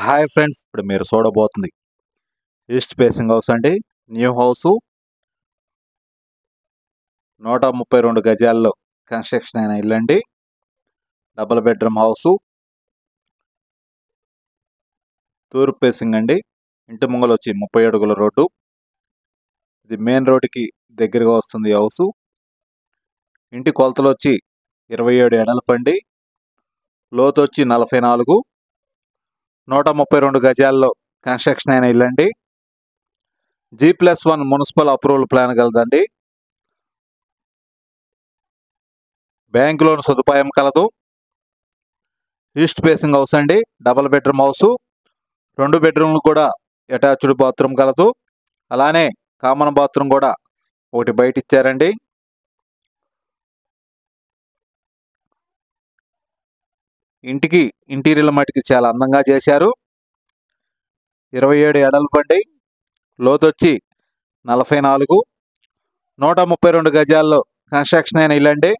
Hi friends, ఇప్పుడు మీరు చూడబోతుంది east facing house అండి. న్యూ హౌస్ 132 గజాల్లో కన్స్ట్రక్షన్ అయిన ఇల్లు అండి. డబుల్ బెడ్రూమ్ హౌస్, తూర్పు ఫేసింగ్ అండి. ఇంటి ముంగలు వచ్చి 30 అడుగుల రోడ్డు. ఇది మెయిన్ రోడ్డుకి దగ్గరగా వస్తుంది హౌస్. ఇంటి కొలతలు వచ్చి 27 ఎడలపండి, లోతు వచ్చి 44, 132 గజాల్లో కన్స్ట్రక్షన్ అయిన ఇల్లు అండి. G+1 మున్సిపల్ అప్రూవల్ ప్లాన్ కలదండి. బ్యాంక్ లోన్ సదుపాయం కలదు. ఈస్ట్ ఫేసింగ్ హౌస్ అండి. డబుల్ బెడ్రూమ్ హౌస్, 2 బెడ్రూమ్లు కూడా అటాచ్డ్ బాత్రూమ్ కలదు. అలానే కామన్ బాత్రూమ్ కూడా ఒకటి బయట ఇచ్చారండి. ఇంటికి ఇంటీరియర్ మటుకి చాలా అందంగా చేశారు. 27 ఎడల్పండి, లోతు వచ్చి 44, 132 గజాల్లో కన్స్ట్రక్షన్ అయిన ఇల్లు అండి.